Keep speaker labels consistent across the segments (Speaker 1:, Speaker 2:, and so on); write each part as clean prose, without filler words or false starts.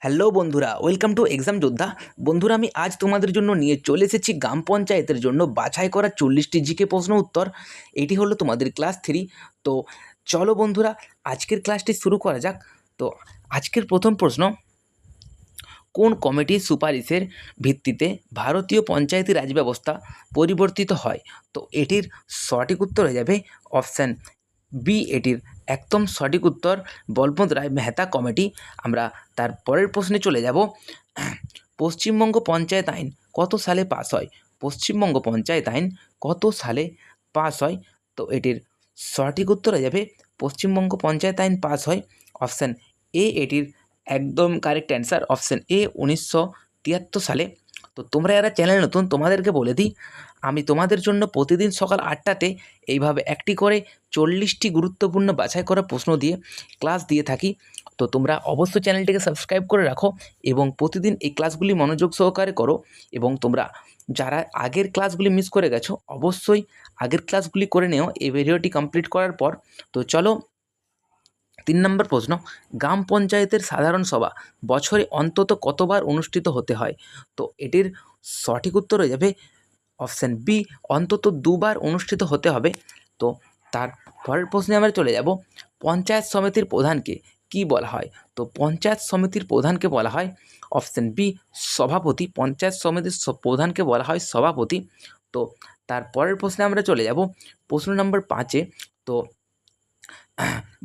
Speaker 1: Hello বন্ধুরা, welcome to exam যোদ্ধা। বন্ধুরা, আমি আজ তোমাদের জন্য নিয়ে চলে এসেছি গ্রাম পঞ্চায়েতের জন্য বাছাই করা 40টি জিকে প্রশ্ন উত্তর। এটি হলো তোমাদের ক্লাস 3। তো চলো বন্ধুরা, আজকের ক্লাসটি শুরু করা যাক। তো আজকের প্রথম প্রশ্ন, কোন কমিটির সুপারিশের ভিত্তিতে ভারতীয় পঞ্চায়েতি রাজ ব্যবস্থা পরিবর্তিত হয়? তো এটির সঠিক উত্তর হয়ে যাবে অপশান বি। এটির একদম সঠিক উত্তর বলবন্ত রায় মেহতা কমিটি। আমরা তার পরের প্রশ্নে চলে যাব। পশ্চিমবঙ্গ পঞ্চায়েত আইন কত সালে পাস হয়? পশ্চিমবঙ্গ পঞ্চায়েত আইন কত সালে পাস হয়? তো এটির সঠিক উত্তর হয়ে যাবে পশ্চিমবঙ্গ পঞ্চায়েত আইন পাস হয় অপশান এ। এটির একদম কারেক্ট অ্যান্সার অপশান এ 1973 সালে। তো তোমরা যারা চ্যানেল নতুন, তোমাদেরকে বলে দিই, আমি তোমাদের জন্য প্রতিদিন সকাল 8টাতে এইভাবে একটি করে 40টি গুরুত্বপূর্ণ বাছাই করা প্রশ্ন দিয়ে ক্লাস দিয়ে থাকি। তো তোমরা অবশ্যই চ্যানেলটিকে সাবস্ক্রাইব করে রাখো এবং প্রতিদিন এই ক্লাসগুলি মনোযোগ সহকারে করো। এবং তোমরা যারা আগের ক্লাসগুলি মিস করে গেছো, অবশ্যই আগের ক্লাসগুলি করে নিও এই ভিডিওটি কমপ্লিট করার পর। তো চলো 3 নম্বর প্রশ্ন, গ্রাম পঞ্চায়েতের সাধারণ সভা বছরে অন্তত কতবার অনুষ্ঠিত হতে হয়? তো এটির সঠিক উত্তর হয়ে যাবে অপশান বি, অন্তত 2বার অনুষ্ঠিত হতে হবে। তো তার পরের প্রশ্নে আমরা চলে যাব, পঞ্চায়েত সমিতির প্রধানকে কি বলা হয়? তো পঞ্চায়েত সমিতির প্রধানকে বলা হয় অপশান বি, সভাপতি। পঞ্চায়েত সমিতির প্রধানকে বলা হয় সভাপতি। তো তার পরের প্রশ্নে আমরা চলে যাব প্রশ্ন নম্বর 5-এ। তো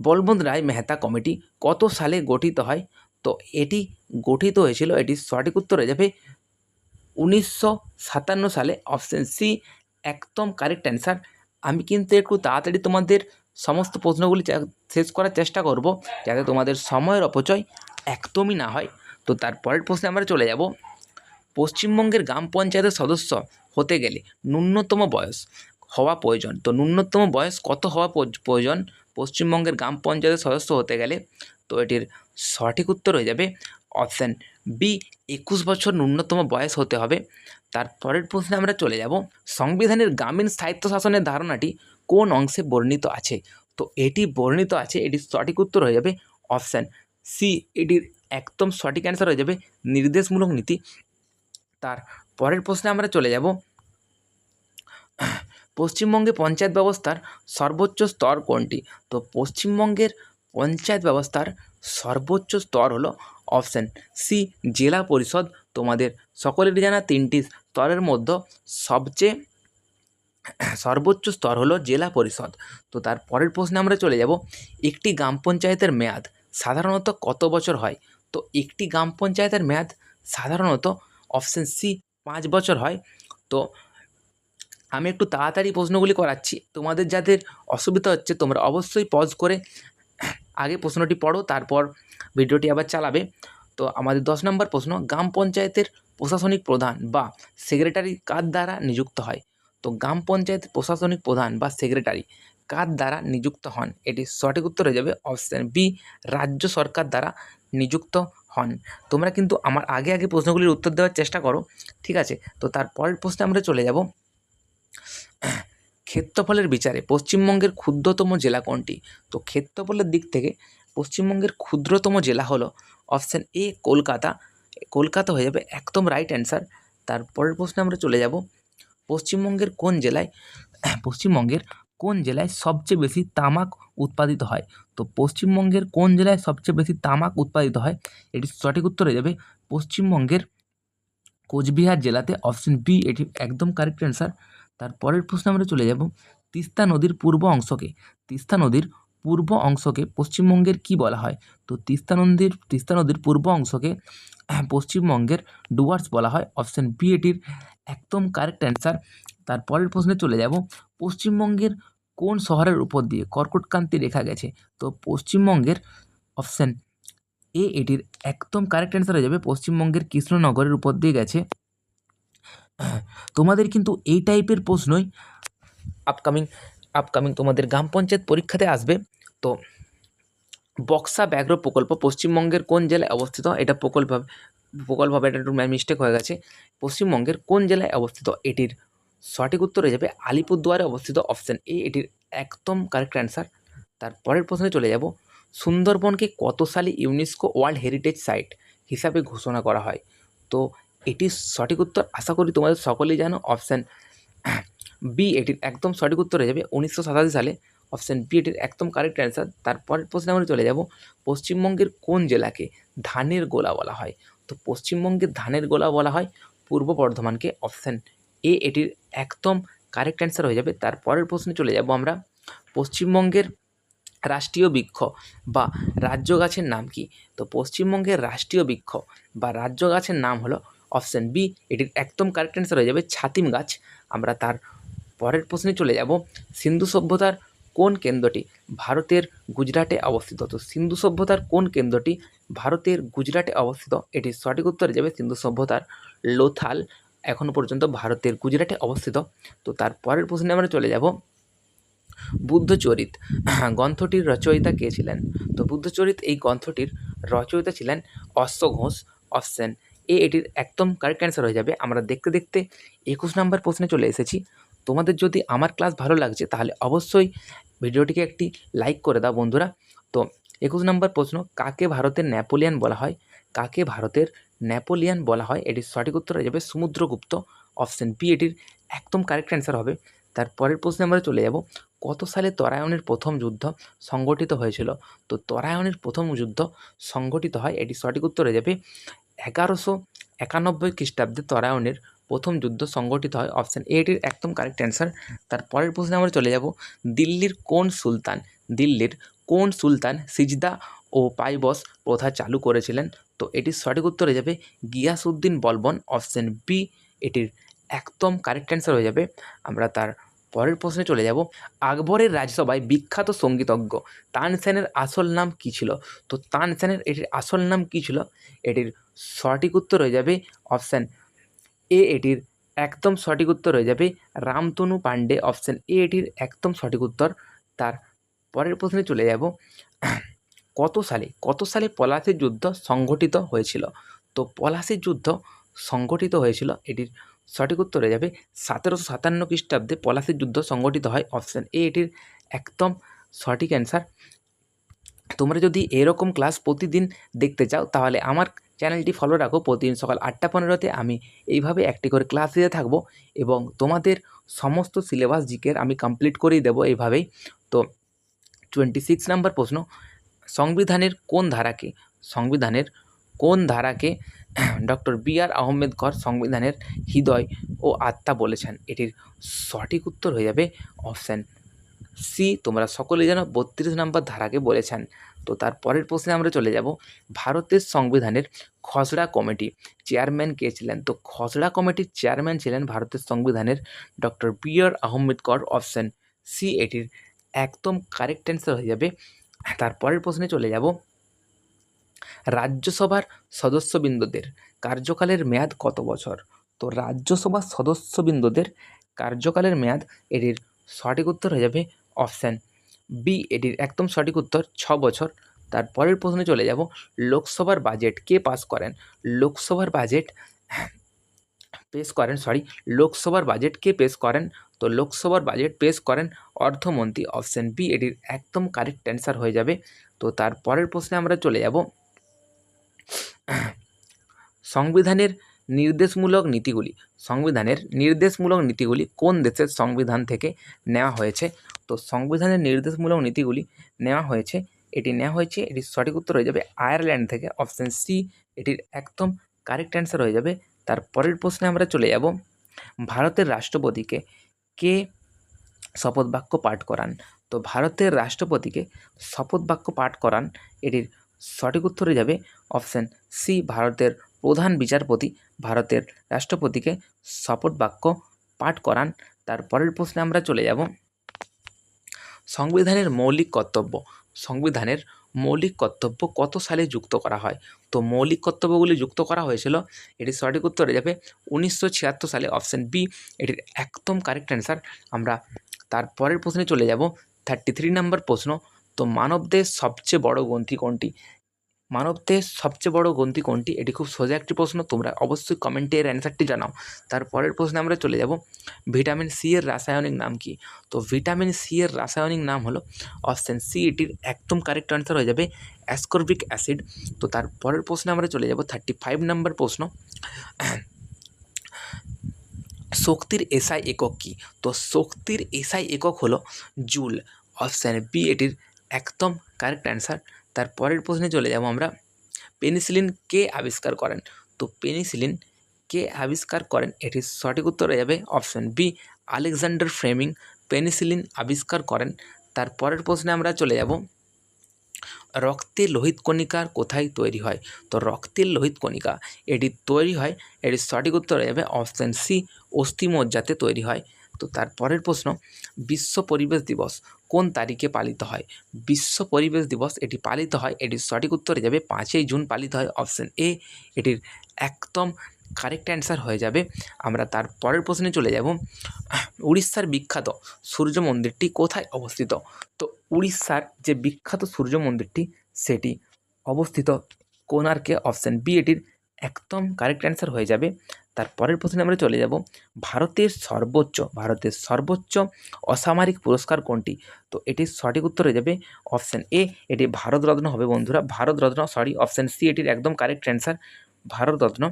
Speaker 1: বলবন্ত রায় মেহতা কমিটি কত সালে গঠিত হয়? তো এটি গঠিত হয়েছিল, এটির সঠিক উত্তর হয়ে যাবে 1957 সালে অপশান সি, একদম কারেক্ট অ্যান্সার। আমি কিন্তু একটু তাড়াতাড়ি তোমাদের সমস্ত প্রশ্নগুলি শেষ করার চেষ্টা করব, যাতে তোমাদের সময়ের অপচয় একদমই না হয়। তো তার পরের প্রশ্নে আমরা চলে যাব, পশ্চিমবঙ্গের গ্রাম পঞ্চায়েতের সদস্য হতে গেলে ন্যূনতম বয়স হওয়া প্রয়োজন। তো ন্যূনতম বয়স কত হওয়া প্রয়োজন পশ্চিমবঙ্গের গ্রাম পঞ্চায়েতের সদস্য হতে গেলে? তো এটির সঠিক উত্তর হয়ে যাবে অপশান বি, 21 বছর ন্যূনতম বয়স হতে হবে। তার পরের প্রশ্নে আমরা চলে যাব, সংবিধানের গ্রামীণ স্বায়ত্তশাসনের ধারণাটি কোন অংশে বর্ণিত আছে? তো এটি বর্ণিত আছে, এটির সঠিক উত্তর হয়ে যাবে অপশান সি। এটির একদম সঠিক অ্যান্সার হয়ে যাবে নির্দেশমূলক নীতি। তার পরের প্রশ্নে আমরা চলে যাব, পশ্চিমবঙ্গে পঞ্চায়েত ব্যবস্থার সর্বোচ্চ স্তর কোনটি? তো পশ্চিমবঙ্গের পঞ্চায়েত ব্যবস্থার সর্বোচ্চ স্তর হলো অপশান সি, জেলা পরিষদ। তোমাদের সকলেরই জানা 3টি স্তরের মধ্যে সবচেয়ে সর্বোচ্চ স্তর হলো জেলা পরিষদ। তো তার পরের প্রশ্নে আমরা চলে যাব, একটি গ্রাম পঞ্চায়েতের মেয়াদ সাধারণত কত বছর হয়? তো একটি গ্রাম পঞ্চায়েতের মেয়াদ সাধারণত অপশান সি 5 বছর হয়। তো আমি একটু তাড়াতাড়ি প্রশ্নগুলি করাচ্ছি, তোমাদের যাদের অসুবিধা হচ্ছে তোমরা অবশ্যই পজ করে আগে প্রশ্নটি পড়ো, তারপর ভিডিওটি আবার চালাবে। তো আমাদের 10 নম্বর প্রশ্ন, গ্রাম পঞ্চায়েতের প্রশাসনিক প্রধান বা সেক্রেটারি কার দ্বারা নিযুক্ত হয়? তো গ্রাম পঞ্চায়েতের প্রশাসনিক প্রধান বা সেক্রেটারি কার দ্বারা নিযুক্ত হন? এটির সঠিক উত্তর হয়ে যাবে অপশান বি, রাজ্য সরকার দ্বারা নিযুক্ত হন। তোমরা কিন্তু আমার আগে আগে প্রশ্নগুলির উত্তর দেওয়ার চেষ্টা করো, ঠিক আছে? তো তার পরের প্রশ্নে আমরা চলে যাব, ক্ষেত্রফলের বিচারে পশ্চিমবঙ্গের ক্ষুদ্রতম জেলা কোনটি? তো ক্ষেত্রফলের দিক থেকে পশ্চিমবঙ্গের ক্ষুদ্রতম জেলা হলো অপশান এ, কলকাতা। কলকাতা হয়ে যাবে একদম রাইট অ্যান্সার। তারপরের প্রশ্নে আমরা চলে যাব, পশ্চিমবঙ্গের কোন জেলায় সবচেয়ে বেশি তামাক উৎপাদিত হয়? তো পশ্চিমবঙ্গের কোন জেলায় সবচেয়ে বেশি তামাক উৎপাদিত হয়? এটির সঠিক উত্তর হয়ে যাবে পশ্চিমবঙ্গের কোচবিহার জেলাতে অপশান বি, এটি একদম কারেক্ট অ্যান্সার। তারপরের প্রশ্নে আমরা চলে যাব, তিস্তা নদীর পূর্ব অংশকে পশ্চিমবঙ্গের কি বলা হয়? তো তিস্তা নদীর পূর্ব অংশকে পশ্চিমবঙ্গের ডুয়ার্স বলা হয়। অপশান বি, এটির একদম কারেক্ট অ্যান্সার। তারপরের প্রশ্নে চলে যাব, পশ্চিমবঙ্গের কোন শহরের উপর দিয়ে কর্কটক্রান্তি রেখা গেছে? তো পশ্চিমবঙ্গের অপশান এ, এটির একদম কারেক্ট অ্যান্সার হয়ে যাবে পশ্চিমবঙ্গের কৃষ্ণনগরের উপর দিয়ে গেছে। তোমাদের কিন্তু এই টাইপের প্রশ্নই আপকামিং তোমাদের গ্রাম পঞ্চায়েত পরীক্ষাতে আসবে। তো বক্সা ব্যাঘ্র প্রকল্প পশ্চিমবঙ্গের কোন জেলায় অবস্থিত? এটা প্রকল্প হবে, এটা একটু মিস্টেক হয়ে গেছে। পশ্চিমবঙ্গের কোন জেলায় অবস্থিত? এটির সঠিক উত্তর হয়ে যাবে আলিপুরদুয়ারে অবস্থিত। অপশান এ, এটির একদম কারেক্ট অ্যান্সার। তার পরের প্রশ্নে চলে যাব, সুন্দরবনকে কত সালে ইউনেস্কো ওয়ার্ল্ড হেরিটেজ সাইট হিসাবে ঘোষণা করা হয়। তো এটির সঠিক উত্তর আশা করি তোমাদের সকলেই জানো, অপশান বি এটির একদম সঠিক উত্তর হয়ে যাবে 1987 সালে। অপশান বি এটির একদম কারেক্ট অ্যান্সার। তারপরের প্রশ্নে আমরা চলে যাব, পশ্চিমবঙ্গের কোন জেলাকে ধানের গোলা বলা হয়? তো পশ্চিমবঙ্গের ধানের গোলা বলা হয় পূর্ব বর্ধমানকে। অপশান এ এটির একদম কারেক্ট অ্যান্সার হয়ে যাবে। তারপরের প্রশ্নে চলে যাব আমরা, পশ্চিমবঙ্গের রাষ্ট্রীয় বৃক্ষ বা রাজ্য গাছের নাম কি? তো পশ্চিমবঙ্গের রাষ্ট্রীয় বৃক্ষ বা রাজ্য গাছের নাম হলো অপশান বি, এটির একদম কারেক্ট অ্যান্সার হয়ে যাবে ছাতিম গাছ। আমরা তার পরের প্রশ্নে চলে যাব, সিন্ধু সভ্যতার কোন কেন্দ্রটি ভারতের গুজরাটে অবস্থিত? তো সিন্ধু সভ্যতার কোন কেন্দ্রটি ভারতের গুজরাটে অবস্থিত? এটির সঠিক উত্তর হয়ে যাবে সিন্ধু সভ্যতার লোথাল, এখনও পর্যন্ত ভারতের গুজরাটে অবস্থিত। তো তার পরের প্রশ্নে আমরা চলে যাব, বুদ্ধচরিত গ্রন্থটির রচয়িতা কে ছিলেন? তো বুদ্ধচরিত এই গ্রন্থটির রচয়িতা ছিলেন অশ্ব ঘোষ। অপশান এ এটির একদম কারেক্ট অ্যান্সার হয়ে যাবে। আমরা দেখতে দেখতে 21 নম্বর প্রশ্নে চলে এসেছি। তোমাদের যদি আমার ক্লাস ভালো লাগছে তাহলে অবশ্যই ভিডিওটিকে একটি লাইক করে দাও বন্ধুরা। তো 21 নম্বর প্রশ্ন, কাকে ভারতের নেপোলিয়ান বলা হয়? কাকে ভারতের নেপোলিয়ান বলা হয়? এটির সঠিক উত্তর হয়ে যাবে সমুদ্রগুপ্ত। অপশান বি এটির একদম কারেক্ট অ্যান্সার হবে। তারপরের প্রশ্নে আমরা চলে যাব, কত সালে তরায়নের প্রথম যুদ্ধ সংগঠিত হয়েছিল? তো তরায়নের প্রথম যুদ্ধ সংগঠিত হয়, এটি সঠিক উত্তর হয়ে যাবে 1191 খ্রিস্টাব্দে তরায়নের প্রথম যুদ্ধ সংগঠিত হয়। অপশান এ এটির একদম কারেক্ট অ্যান্সার। তারপরের প্রশ্নে আমরা চলে যাব, দিল্লির কোন সুলতান সিজদা ও পাইবস প্রথা চালু করেছিলেন? তো এটির সঠিক উত্তর হয়ে যাবে গিয়াসউদ্দিন বলবন। অপশান বি এটির একদম কারেক্ট অ্যান্সার হয়ে যাবে। আমরা তার পরের প্রশ্নে চলে যাব, আকবরের রাজসভায় বিখ্যাত সঙ্গীতজ্ঞ তানসেনের আসল নাম কী ছিল? তো তানসেনের এটির আসল নাম কী ছিল? এটির সঠিক উত্তর হয়ে যাবে অপশান এ এটির একদম সঠিক উত্তর হয়ে যাবে রামতনু পাণ্ডে। অপশান এ এটির একদম সঠিক উত্তর। তার পরের প্রশ্নে চলে যাব, কত সালে পলাশির যুদ্ধ সংঘটিত হয়েছিল? তো পলাশির যুদ্ধ সংঘটিত হয়েছিল, এটির সঠিক উত্তর হয়ে যাবে 1757 খ্রিস্টাব্দে পলাশির যুদ্ধ সংঘটিত হয়। অপশান এ এটির একদম সঠিক অ্যান্সার। তোমরা যদি এরকম ক্লাস প্রতিদিন দেখতে চাও তাহলে আমার চ্যানেলটি ফলো রাখো। প্রতিদিন সকাল 8টা 15তে আমি এইভাবে একটি করে ক্লাস দিতে থাকবো এবং তোমাদের সমস্ত সিলেবাস জিকের আমি কমপ্লিট করেই দেবো এইভাবেই। তো 26 নম্বর প্রশ্ন, সংবিধানের কোন ধারাকে ডক্টর বি.আর. আম্বেদকর সংবিধানের হৃদয় ও আত্মা বলেছেন? এটির সঠিক উত্তর হয়ে যাবে অপশান সি, তোমরা সকলেই জানো 32 নম্বর ধারাকে বলেছেন। তো তার পরের প্রশ্নে আমরা চলে যাব, ভারতের সংবিধানের খসড়া কমিটি চেয়ারম্যান কে ছিলেন? তো খসড়া কমিটির চেয়ারম্যান ছিলেন ভারতের সংবিধানের doctor B R. Ambedkar. Option C এটির একদম কারেক্ট অ্যান্সার হয়ে যাবে। তার পরের প্রশ্নে চলে যাব, রাজ্যসভার সদস্যবৃন্দদের কার্যকালের মেয়াদ কত বছর? তো রাজ্যসভার সদস্যবৃন্দদের কার্যকালের মেয়াদ, এটির সঠিক উত্তর হয়ে যাবে অপশান বি, এটির একদম সঠিক উত্তর 6 বছর। তার পরের প্রশ্নে চলে যাব, লোকসভার বাজেট কে পাস করেন? লোকসভার বাজেট কে পেশ করেন? তো লোকসভার বাজেট পেশ করেন অর্থমন্ত্রী। অপশান বি এটির একদম কারেক্ট অ্যান্সার হয়ে যাবে। তো তার পরের প্রশ্নে আমরা চলে যাব, সংবিধানের নির্দেশমূলক নীতিগুলি কোন দেশের সংবিধান থেকে নেওয়া হয়েছে? তো সংবিধানের নির্দেশমূলক নীতিগুলি নেওয়া হয়েছে এটির সঠিক উত্তর হয়ে যাবে আয়ারল্যান্ড থেকে। অপশান সি এটির একদম কারেক্ট অ্যান্সার হয়ে যাবে। তার পরের প্রশ্নে আমরা চলে যাব, ভারতের রাষ্ট্রপতিকে কে শপথ বাক্য পাঠ করান? তো ভারতের রাষ্ট্রপতিকে শপথ বাক্য পাঠ করান, এটির সঠিক উত্তর হয়ে যাবে অপশান সি, ভারতের প্রধান বিচারপতি ভারতের রাষ্ট্রপতিকে শপথ বাক্য পাঠ করান। তার পরের প্রশ্নে আমরা চলে যাব, সংবিধানের মৌলিক কর্তব্য কত সালে যুক্ত করা হয়? তো মৌলিক কর্তব্যগুলি যুক্ত করা হয়েছিল, এটির সঠিক উত্তর হয়ে যাবে 1976 সালে। অপশান বি এটির একদম কারেক্ট অ্যান্সার। আমরা তার পরের প্রশ্নে চলে যাব, 33 নম্বর প্রশ্ন, তো মানবদেহের সবচেয়ে বড় গ্রন্থি কোনটি? মানবদেহের সবচেয়ে বড় গ্রন্থি কোনটি? এটি খুব সোজা একটি প্রশ্ন, তোমরা অবশ্যই কমেন্টে এর অ্যান্সারটি জানাও। তারপরের প্রশ্নে আমরা চলে যাব, ভিটামিন সি এর রাসায়নিক নাম কি? তো ভিটামিন সি এর রাসায়নিক নাম হলো অপশান সি, এটির একদম কারেক্ট আনসার হয়ে যাবে অ্যাসকর্বিক অ্যাসিড। তো তারপরের প্রশ্নে আমরা চলে যাব 35 নম্বর প্রশ্ন, শক্তির এসআই একক কী? তো শক্তির এসআই একক হলো জুল, অপশান বি এটির একদম কারেক্ট অ্যান্সার। তারপরের প্রশ্নে চলে যাব আমরা, পেনিসিলিন কে আবিষ্কার করেন? তো পেনিসিলিন কে আবিষ্কার করেন? এটির সঠিক উত্তর হয়ে যাবে option B, Alexander Fleming penicillin আবিষ্কার করেন। তারপরের প্রশ্নে আমরা চলে যাব, রক্তের লোহিত কণিকা কোথায় তৈরি হয়? তো রক্তের লোহিত কণিকা এটি তৈরি হয়, এটির সঠিক উত্তর হয়ে যাবে অপশান সি, অস্থিমজ্জাতে তৈরি হয়। তো তারপরের প্রশ্ন, বিশ্ব পরিবেশ দিবস কোন তারিখে পালিত হয়? বিশ্ব পরিবেশ দিবস এটি পালিত হয়, এটির সঠিক উত্তর হয়ে যাবে 5ই জুন পালিত হয়, অপশান এ এটির একদম কারেক্ট অ্যান্সার হয়ে যাবে। আমরা তার পরের প্রশ্নে চলে যাব, উড়িষ্যার বিখ্যাত সূর্য মন্দিরটি কোথায় অবস্থিত? তো উড়িষ্যার যে বিখ্যাত সূর্য মন্দিরটি সেটি অবস্থিত কোণার্কে, অপশান বি এটির একদম কারেক্ট অ্যান্সার হয়ে যাবে। তারপরের প্রশ্নে আমরা চলে যাব, ভারতের সর্বোচ্চ অসামরিক পুরস্কার কোনটি? তো এটির সঠিক উত্তর হয়ে যাবে অপশান এ, এটি ভারতরত্ন হবে বন্ধুরা, অপশান সি এটির একদম correct answer Bharat Ratna,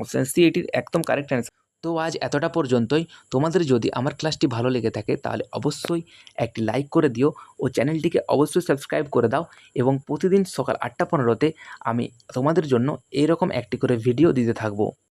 Speaker 1: option C এটির একদম কারেক্ট অ্যান্সার। তো আজ এতটা পর্যন্তই। তোমাদের যদি আমার ক্লাসটি ভালো লেগে থাকে তাহলে অবশ্যই একটি লাইক করে দিও ও চ্যানেলটিকে অবশ্যই সাবস্ক্রাইব করে দাও, এবং প্রতিদিন সকাল 8টা 15তে আমি তোমাদের জন্য এইরকম একটি করে ভিডিও দিতে থাকবো।